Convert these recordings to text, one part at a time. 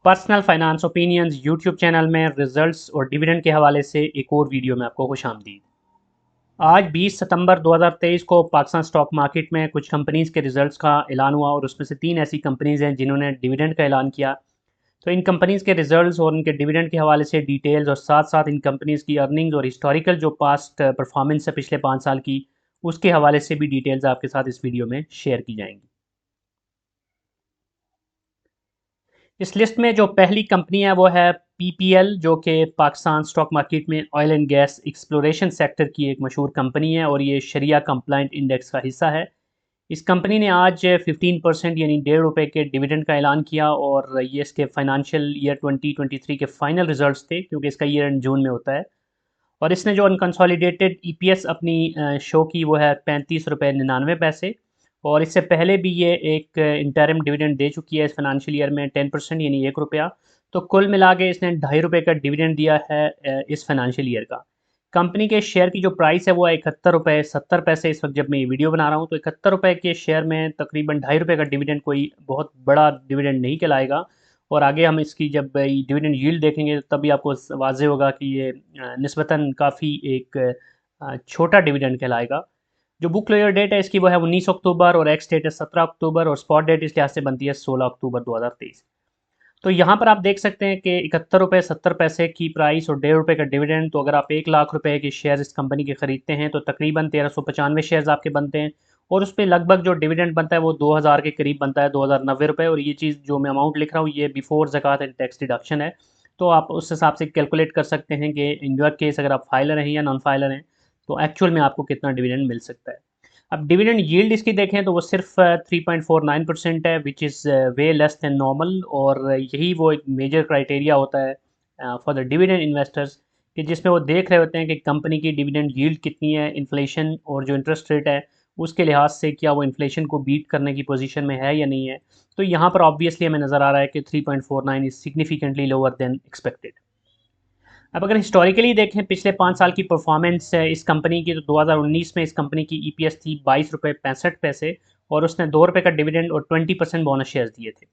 Personal finance opinions YouTube channel में results और dividend के हवाले से एक और वीडियो में आपको खुशामदीद। आज 20 सितंबर 2023 को पाकिस्तान स्टॉक मार्केट में कुछ कंपनीज़ के रिजल्ट्स का ऐलान हुआ और उसमें से 3 ऐसी कंपनीज़ हैं जिन्होंने डिविडेंड का ऐलान किया। तो इन कंपनीज़ के रिजल्ट्स और उनके डिविडेंड के हवाले से डिटेल्स और साथ-साथ इन कंपनीज़ की अर्निंग्स और हिस्टोरिकल जो पास्ट परफॉर्मेंस है पिछले 5 साल की, उसके हवाले से भी डिटेल्स आपके साथ इस वीडियो में शेयर की जाएँगी। इस लिस्ट में जो पहली कंपनी है वो है पीपीएल, जो कि पाकिस्तान स्टॉक मार्केट में oil and gas exploration sector की एक मशहूर कंपनी है और ये शरिया कंप्लाइंट इंडेक्स का हिस्सा है। इस कंपनी ने आज 15% यानी ₹1.5 के डिविडेंड का ऐलान किया और ये इसके फाइनेंशियल ईयर 2023 के फाइनल रिजल्ट्स थे, क्योंकि इसका ईयर एंड जून में होता है। और इसने जो अनकंसोलिडेटेड ईपीएस अपनी शो की वो है ₹35.99। और इससे पहले भी ये एक इंटरिम डिविडेंड दे चुकी है इस फाइनेंशियल ईयर में 10% यानी ₹1। तो कुल मिला के इसने ₹2.5 का डिविडेंड दिया है इस फाइनेंशियल ईयर का। कंपनी के शेयर की जो प्राइस है वो है ₹71.70 इस वक्त जब मैं ये वीडियो बना रहा हूँ। तो ₹71 के शेयर में तकरीबन ₹2.5 का डिविडेंड कोई बहुत बड़ा डिविडेंड नहीं कहलाएगा। और आगे हम इसकी जब डिविडेंड यील्ड देखेंगे तभी आपको वाज़ेह होगा कि ये निस्बतन काफ़ी एक छोटा डिविडेंड कहलाएगा। जो बुक क्लोजर डेट है इसकी वो है 19 अक्टूबर और एक्स डेट है 17 अक्टूबर और स्पॉट डेट इस लिहाज से बनती है 16 अक्टूबर 2023। तो यहाँ पर आप देख सकते हैं कि ₹71.70 की प्राइस और ₹1.5 का डिविडेंड। तो अगर आप ₹1,00,000 के शेयर इस कंपनी के ख़रीदते हैं तो तकरीबन 1395 शेयर्स आपके बनते हैं और उस पे लगभग जो डिविडेंड बनता है वो 2000 के करीब बनता है, ₹2090। और ये चीज़ जो मैं अमाउंट लिख रहा हूँ ये बिफोर ज़कात एंड टैक्स डिडक्शन है। तो आप उस हिसाब से कैलकुलेट कर सकते हैं कि इन योर केस अगर आप फाइलर हैं या नॉन फाइलर हैं तो एक्चुअल में आपको कितना डिविडेंड मिल सकता है। अब डिविडेंड यील्ड इसकी देखें तो वो सिर्फ 3.49% है, which is way less than normal. और यही वो एक मेजर क्राइटेरिया होता है फॉर द डिविडेंड इन्वेस्टर्स, कि जिसमें वो देख रहे होते हैं कि कंपनी की डिविडेंड यील्ड कितनी है, इन्फ्लेशन और जो इंटरेस्ट रेट है उसके लिहाज से क्या वो इन्फ्लेशन को बीट करने की पोजीशन में है या नहीं है। तो यहाँ पर ऑब्वियसली हमें नज़र आ रहा है कि 3.49 is significantly lower than expected. अब अगर हिस्टोरिकली देखें पिछले 5 साल की परफॉर्मेंस इस कंपनी की, तो 2019 में इस कंपनी की ईपीएस थी ₹22.65 और उसने ₹2 का डिविडेंड और 20% बोनस शेयर्स दिए थे।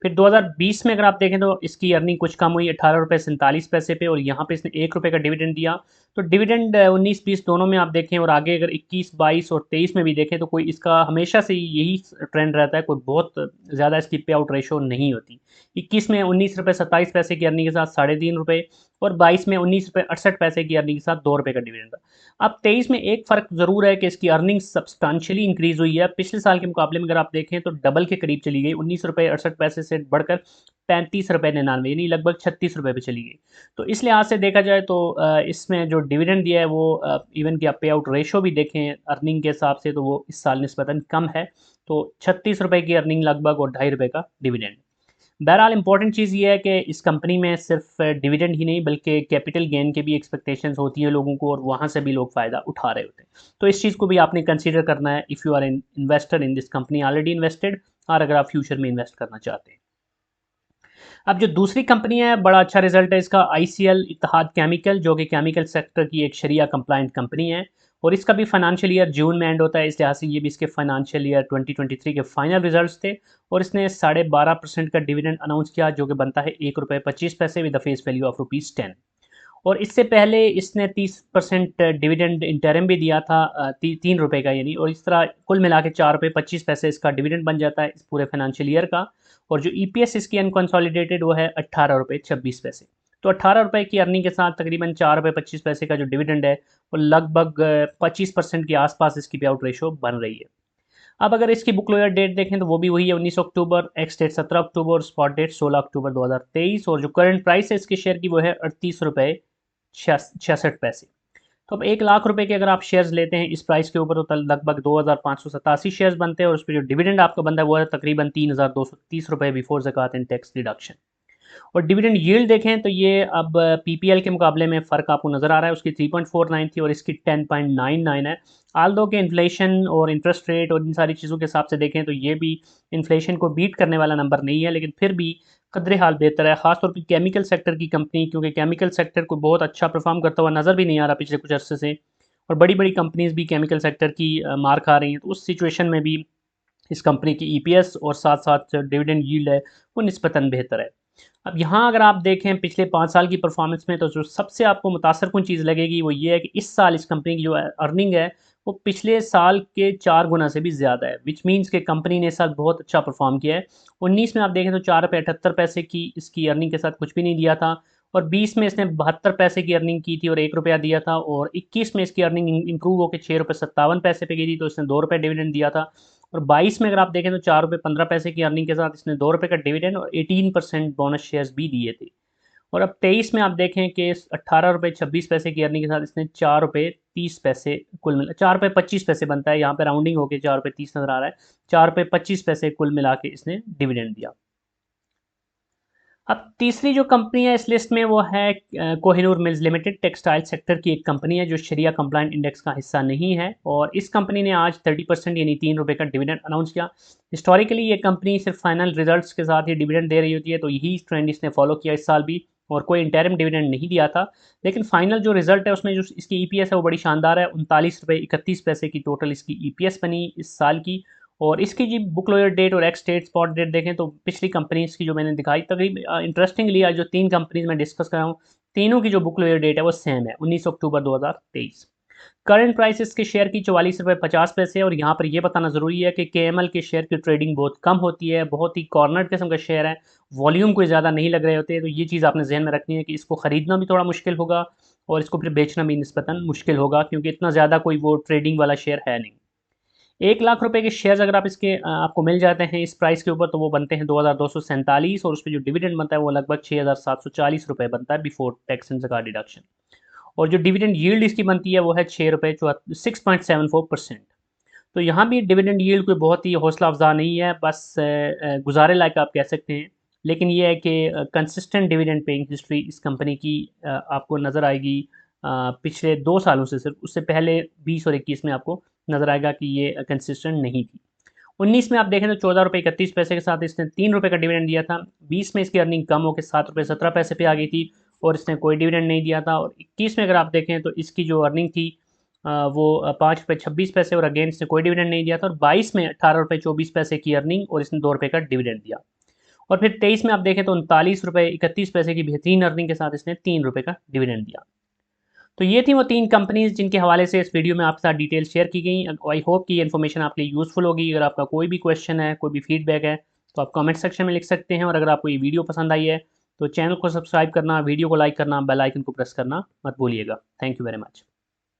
फिर 2020 में अगर आप देखें तो इसकी अर्निंग कुछ कम हुई ₹18.47 पे और यहाँ पे इसने ₹1 का डिविडेंड दिया। तो डिविडेंड 19-20 दोनों में आप देखें और आगे अगर 21, 22 और 23 में भी देखें तो कोई इसका हमेशा से यही ट्रेंड रहता है, कोई बहुत ज़्यादा इसकी पे आउट रेशो नहीं होती। 21 में ₹19.27 की अर्निंग के साथ ₹3.5 और 22 में ₹19.68 की अर्निंग के साथ ₹2 का डिविडेंड था। अब 23 में एक फ़र्क ज़रूर है कि इसकी अर्निंग सब्सटेंशियली इंक्रीज़ हुई है। पिछले साल के मुकाबले में अगर आप देखें तो डबल के करीब चली गई, ₹19.68 से बढ़कर ₹35.99 यानी लगभग ₹36 पे चली गई। तो इस लिहाज से देखा जाए तो इसमें जो डिविडेंड दिया है वो इवन कि आप पे आउट रेशो भी देखें अर्निंग के हिसाब से तो वो इस साल निस्बतन कम है। तो ₹36 की अर्निंग लगभग और ₹2.5 का डिविडेंड। बहरहाल इंपॉर्टेंट चीज़ ये है कि इस कंपनी में सिर्फ डिविडेंड ही नहीं बल्कि कैपिटल गेन के भी एक्सपेक्टेशंस होती हैं लोगों को और वहाँ से भी लोग फ़ायदा उठा रहे होते हैं। तो इस चीज़ को भी आपने कंसीडर करना है if you are an investor in this company already invested, और अगर आप फ्यूचर में इन्वेस्ट करना चाहते हैं। अब जो दूसरी कंपनी है बड़ा अच्छा रिजल्ट है इसका, आईसीएल इत्तेहाद केमिकल, जो कि केमिकल सेक्टर की एक शरिया कंप्लाइंट कंपनी है और इसका भी फाइनेंशियल ईयर जून में एंड होता है। इस लिहाज से ये भी इसके फाइनेंशियल ईयर 2023 के फाइनल रिजल्ट्स थे और इसने 12.5% का डिविडेंड अनाउंस किया जो कि बनता है ₹1.25 with the face value of ₹10। और इससे पहले इसने 30% डिविडेंड इंटरिम भी दिया था ₹3 का यानी, और इस तरह कुल मिला के ₹4.25 इसका डिविडेंड बन जाता है इस पूरे फाइनेंशियल ईयर का। और जो ईपीएस इसकी अनकंसोलिडेटेड वो है ₹18.26। तो ₹18 की अर्निंग के साथ तकरीबन ₹4.25 का जो डिविडेंड है वो लगभग 25% के आसपास इसकी पे आउट रेशो बन रही है। अब अगर इसकी बुक क्लोजर डेट देखें तो वो भी वही है 19 अक्टूबर, एक्स डेट 17 अक्टूबर और स्पॉट डेट 16 अक्टूबर 2023। और जो करंट प्राइस है इसके शेयर की वो है ₹38.66। तो अब ₹1,00,000 के अगर आप शेयर्स लेते हैं इस प्राइस के ऊपर तो लगभग 2587 शेयर्स बनते हैं और उस पर जो डिविडेंड आपका बनता है वो है तकरीबन ₹3,230 बिफोर ज़कात एंड टैक्स डिडक्शन। और डिविडेंड यील्ड देखें तो ये अब पीपीएल के मुकाबले में फ़र्क आपको नज़र आ रहा है, उसकी 3.49 थी और इसकी 10.99 है। आल्दो के इन्फ्लेशन और इंटरेस्ट रेट और इन सारी चीज़ों के हिसाब से देखें तो ये भी इन्फ्लेशन को बीट करने वाला नंबर नहीं है, लेकिन फिर भी कदरे हाल बेहतर है, ख़ासतौर पर केमिकल सेक्टर की कंपनी, क्योंकि केमिकल सेक्टर को बहुत अच्छा परफॉर्म करता हुआ नज़र भी नहीं आ रहा पिछले कुछ अरसे से। और बड़ी बड़ी कंपनीज़ भी केमिकल सेक्टर की मार खा रही हैं, तो उस सिचुएशन में भी इस कंपनी की ईपीएस और साथ साथ जो डिविडेंड यील्ड है वो निस्बतन बेहतर है। अब यहाँ अगर आप देखें पिछले 5 साल की परफॉर्मेंस में, तो जो सबसे आपको मुतासर कुन चीज़ लगेगी वो ये है कि इस साल इस कंपनी की जो अर्निंग है वो पिछले साल के 4 गुना से भी ज़्यादा है, विच मीन्स कि कंपनी ने इस साल बहुत अच्छा परफॉर्म किया है। 19 में आप देखें तो 4 रुपये 78 पैसे की इसकी अर्निंग के साथ कुछ भी नहीं दिया था, और 20 में इसने 72 पैसे की अर्निंग की थी और 1 रुपया दिया था, और 21 में इसकी अर्निंग इंप्रूव होकर 6 रुपये 57 पैसे पे गई थी, तो इसने 2 रुपये डिविडेंड दिया था। और 22 में अगर आप देखें तो 4 रुपये 15 पैसे की अर्निंग के साथ इसने 2 रुपये का डिविडेंड और 18% बोनस शेयर्स भी दिए थे। और अब 23 में आप देखें कि 18 रुपये 26 पैसे की अर्निंग के साथ इसने 4 रुपये 30 पैसे, कुल मिला 4 रुपये 25 पैसे बनता है, यहाँ पे राउंडिंग होकर 4 रुपये 30 नज़र आ रहा है, 4 रुपये 25 पैसे कुल मिला के इसने डिविडेंड दिया। अब तीसरी जो कंपनी है इस लिस्ट में वो है Kohinoor mills limited, textile sector की एक कंपनी है जो शरिया कंप्लाइंट इंडेक्स का हिस्सा नहीं है, और इस कंपनी ने आज 30% यानी 3 रुपये का डिविडेंड अनाउंस किया। हिस्टोरिकली ये कंपनी सिर्फ फाइनल रिजल्ट्स के साथ ही डिविडेंड दे रही होती है, तो यही ट्रेंड इसने फॉलो किया इस साल भी, और कोई इंटरिम डिविडेंड नहीं दिया था। लेकिन फाइनल जो रिजल्ट है उसमें जो इसकी ईपीएस है वो बड़ी शानदार है, 39 रुपये 31 पैसे की टोटल इसकी ईपीएस बनी इस साल की। और इसकी जी बुक लोयर डेट और एक्स डेट स्पॉट डेट देखें तो पिछली कंपनीज की जो मैंने दिखाई तकरीबन इंटरेस्टिंगली आज जो 3 कंपनीज मैं डिस्कस कर रहा हूँ तीनों की जो बुक लोयर डेट है वो सेम है, 19 अक्टूबर 2023। करंट प्राइस इसके शेयर की 44 रुपये 50 पैसे, और यहाँ पर यह बताना ज़रूरी है कि केएमएल के शेयर की ट्रेडिंग बहुत कम होती है, बहुत ही कॉर्नर्ड किस्म का शेयर है, वॉल्यूम कोई ज़्यादा नहीं लग रहे होते, तो ये चीज़ आपने जहन में रखनी है कि इसको ख़रीदना भी थोड़ा मुश्किल होगा और इसको फिर बेचना भी निस्बतन मुश्किल होगा, क्योंकि इतना ज़्यादा कोई वो ट्रेडिंग वाला शेयर है नहीं। 1 लाख रुपए के शेयर्स अगर आप इसके आपको मिल जाते हैं इस प्राइस के ऊपर, तो वो बनते हैं 2247, और उस पर जो डिविडेंड बनता है वो लगभग 6740 रुपये बनता है बिफोर टैक्स एंड ज़कात डिडक्शन। और जो डिविडेंड यील्ड इसकी बनती है वो है 6 रुपये 6.74%। तो यहाँ भी डिविडेंड यील्ड कोई बहुत ही हौसला अफजा नहीं है, बस गुजारे लायक आप कह सकते हैं। लेकिन ये है कि कंसिस्टेंट डिविडेंड पेइंग हिस्ट्री इस कंपनी की आपको नज़र आएगी पिछले 2 सालों से, सिर्फ उससे पहले 20 और 21 में आपको नज़र आएगा कि ये कंसिस्टेंट नहीं थी। 19 में आप देखें तो 14 रुपये 31 पैसे के साथ इसने 3 रुपये का डिविडेंड दिया था। 20 में इसकी अर्निंग कम होकर 7 रुपये 17 पैसे पे आ गई थी और इसने कोई डिविडेंड नहीं दिया था। और 21 में अगर आप देखें तो इसकी जो अर्निंग थी वो 5 रुपये 26 पैसे, और अगेन इसने कोई डिविडेंड नहीं दिया था। और 22 में 18 रुपये 24 पैसे की अर्निंग और इसने 2 रुपये का डिविडेंड दिया। और फिर 23 में आप देखें तो 39 रुपये 31 पैसे की बेहतरीन अर्निंग के साथ इसने 3 रुपये का डिविडेंड दिया। तो ये थी वो 3 कंपनीज जिनके हवाले से इस वीडियो में आपके साथ डिटेल शेयर की गई। आई होप कि ये इन्फॉर्मेशन आपके लिए यूज़फुल होगी। अगर आपका कोई भी क्वेश्चन है, कोई भी फीडबैक है, तो आप कमेंट सेक्शन में लिख सकते हैं। और अगर आपको ये वीडियो पसंद आई है तो चैनल को सब्सक्राइब करना, वीडियो को लाइक करना, बेल आइकन को प्रेस करना मत भूलिएगा। Thank you very much.